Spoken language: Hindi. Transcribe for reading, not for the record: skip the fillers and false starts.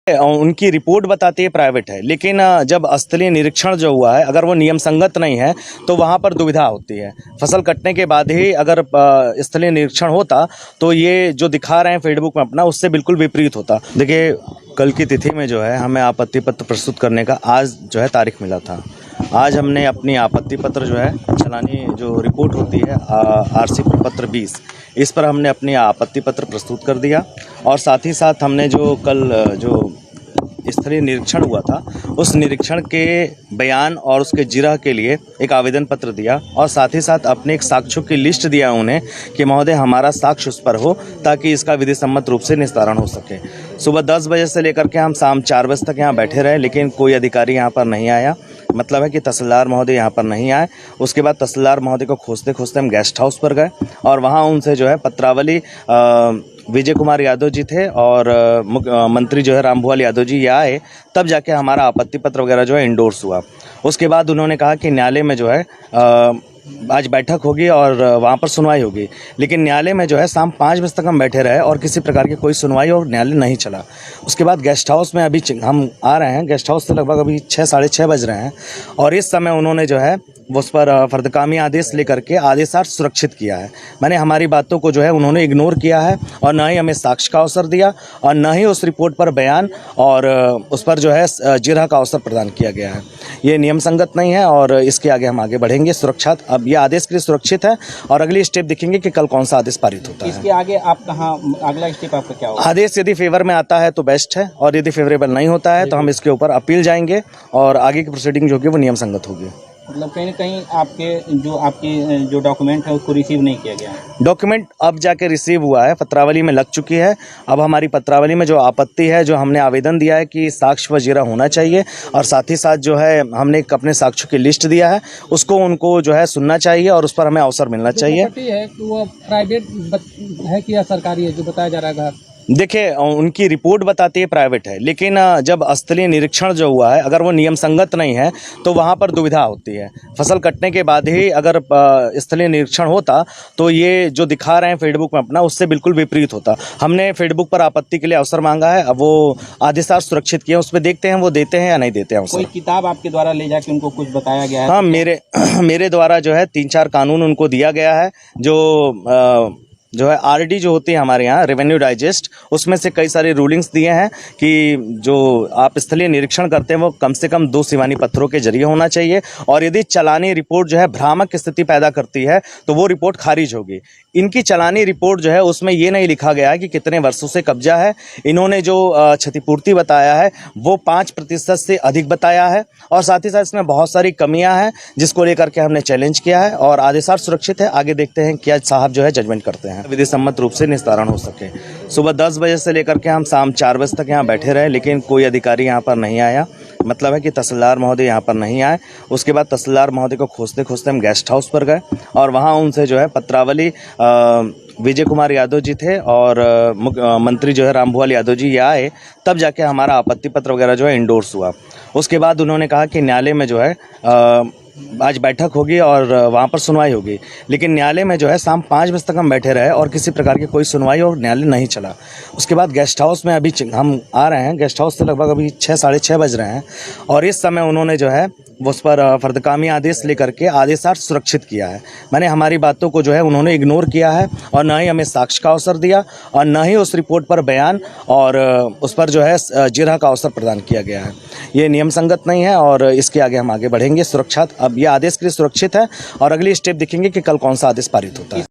उनकी रिपोर्ट बताती है प्राइवेट है, लेकिन जब स्थलीय निरीक्षण जो हुआ है अगर वो नियम संगत नहीं है तो वहाँ पर दुविधा होती है। फसल कटने के बाद ही अगर स्थलीय निरीक्षण होता तो ये जो दिखा रहे हैं फेसबुक में अपना, उससे बिल्कुल विपरीत होता। देखिए, कल की तिथि में जो है हमें आपत्ति पत्र प्रस्तुत करने का आज जो है तारीख मिला था। आज हमने अपनी आपत्ति पत्र जो है चलानी जो रिपोर्ट होती है आरसी प्रपत्र 20, इस पर हमने अपनी आपत्ति पत्र प्रस्तुत कर दिया। और साथ ही साथ हमने जो कल जो स्थलीय निरीक्षण हुआ था उस निरीक्षण के बयान और उसके जिरह के लिए एक आवेदन पत्र दिया और साथ ही साथ अपने एक साक्ष्यों की लिस्ट दिया उन्हें कि महोदय हमारा साक्ष्य उस पर हो ताकि इसका विधि सम्मत रूप से निस्तारण हो सके। सुबह 10 बजे से लेकर के हम शाम 4 बजे तक यहाँ बैठे रहे, लेकिन कोई अधिकारी यहाँ पर नहीं आया। मतलब है कि तहसीलदार महोदय यहाँ पर नहीं आए। उसके बाद तहसीलदार महोदय को खोजते खोजते हम गेस्ट हाउस पर गए और वहाँ उनसे जो है पत्रावली विजय कुमार यादव जी थे और मंत्री जो है रामभुआल यादव जी ये आए, तब जाके हमारा आपत्ति पत्र वगैरह जो है इंडोर्स हुआ। उसके बाद उन्होंने कहा कि न्यायालय में जो है आज बैठक होगी और वहाँ पर सुनवाई होगी, लेकिन न्यायालय में जो है शाम 5 बजे तक हम बैठे रहे और किसी प्रकार की कोई सुनवाई और न्यायालय नहीं चला। उसके बाद गेस्ट हाउस में अभी हम आ रहे हैं, गेस्ट हाउस से लगभग अभी 6 साढ़े 6 बज रहे हैं और इस समय उन्होंने जो है उस पर फर्दकामी आदेश लेकर के आदेशार्थ सुरक्षित किया है। मैंने हमारी बातों को जो है उन्होंने इग्नोर किया है और न ही हमें साक्ष्य का अवसर दिया और न ही उस रिपोर्ट पर बयान और उस पर जो है जिरह का अवसर प्रदान किया गया है। ये नियम संगत नहीं है और इसके आगे हम आगे बढ़ेंगे सुरक्षा। अब ये आदेश के लिए सुरक्षित है और अगली स्टेप देखेंगे कि कल कौन सा आदेश पारित होता है। इसके आगे आप कहाँ, अगला स्टेप आपका क्या होगा? आदेश यदि फेवर में आता है तो बेस्ट है और यदि फेवरेबल नहीं होता है तो हम इसके ऊपर अपील जाएंगे और आगे की प्रोसीडिंग जो होगी वो नियम संगत होगी। मतलब कहीं ना कहीं आपके जो डॉक्यूमेंट है उसको रिसीव नहीं किया गया है। डॉक्यूमेंट अब जाके रिसीव हुआ है, पत्रावली में लग चुकी है। अब हमारी पत्रावली में जो आपत्ति है, जो हमने आवेदन दिया है कि साक्ष्य व जिरह होना चाहिए और साथ ही साथ जो है हमने अपने साक्ष्यों की लिस्ट दिया है, उसको उनको जो है सुनना चाहिए और उस पर हमें अवसर मिलना चाहिए। है वो प्राइवेट है कि या सरकारी है जो बताया जा रहा है? देखिए, उनकी रिपोर्ट बताती है प्राइवेट है, लेकिन जब स्थलीय निरीक्षण जो हुआ है अगर वो नियम संगत नहीं है तो वहाँ पर दुविधा होती है। फसल कटने के बाद ही अगर स्थलीय निरीक्षण होता तो ये जो दिखा रहे हैं फेसबुक में अपना, उससे बिल्कुल विपरीत होता। हमने फेसबुक पर आपत्ति के लिए अवसर मांगा है, अब वो आदेशार्थ सुरक्षित किए, उसमें देखते हैं वो देते हैं या नहीं देते हैं। कोई किताब आपके द्वारा ले जाके उनको कुछ बताया गया है? हाँ, मेरे द्वारा जो है 3-4 कानून उनको दिया गया है जो है आरडी जो होती है हमारे यहाँ रेवेन्यू डाइजेस्ट, उसमें से कई सारे रूलिंग्स दिए हैं कि जो आप स्थलीय निरीक्षण करते हैं वो कम से कम 2 सिवानी पत्रों के जरिए होना चाहिए और यदि चलानी रिपोर्ट जो है भ्रामक स्थिति पैदा करती है तो वो रिपोर्ट खारिज होगी। इनकी चलानी रिपोर्ट जो है उसमें ये नहीं लिखा गया है कि कितने वर्षों से कब्जा है। इन्होंने जो क्षतिपूर्ति बताया है वो 5% से अधिक बताया है और साथ ही साथ इसमें बहुत सारी कमियां हैं जिसको लेकर के हमने चैलेंज किया है और आदेशार्थ सुरक्षित है। आगे देखते हैं क्या साहब जो है जजमेंट करते हैं, विधि सम्मत रूप से निस्तारण हो सके। सुबह 10 बजे से लेकर के हम शाम 4 बजे तक यहाँ बैठे रहे, लेकिन कोई अधिकारी यहाँ पर नहीं आया। मतलब है कि तहसीलदार महोदय यहाँ पर नहीं आए। उसके बाद तहसीलदार महोदय को खोजते खोजते हम गेस्ट हाउस पर गए और वहाँ उनसे जो है पत्रावली विजय कुमार यादव जी थे और मंत्री जो है रामभुआल यादव जी ये आए, तब जाके हमारा आपत्ति पत्र वगैरह जो है इंडोर्स हुआ। उसके बाद उन्होंने कहा कि न्यायालय में जो है आज बैठक होगी और वहाँ पर सुनवाई होगी, लेकिन न्यायालय में जो है शाम 5 बजे तक हम बैठे रहे और किसी प्रकार की कोई सुनवाई और न्यायालय नहीं चला। उसके बाद गेस्ट हाउस में अभी हम आ रहे हैं, गेस्ट हाउस से लगभग अभी 6 साढ़े 6 बज रहे हैं और इस समय उन्होंने जो है उस पर फर्दकामी आदेश लेकर के आदेशार्थ सुरक्षित किया है। मैंने हमारी बातों को जो है उन्होंने इग्नोर किया है और न ही हमें साक्ष्य का अवसर दिया और न ही उस रिपोर्ट पर बयान और उस पर जो है जिरह का अवसर प्रदान किया गया है। ये नियम संगत नहीं है और इसके आगे हम आगे बढ़ेंगे सुरक्षा। अब ये आदेश के लिए सुरक्षित है और अगली स्टेप देखेंगे कि कल कौन सा आदेश पारित होता है।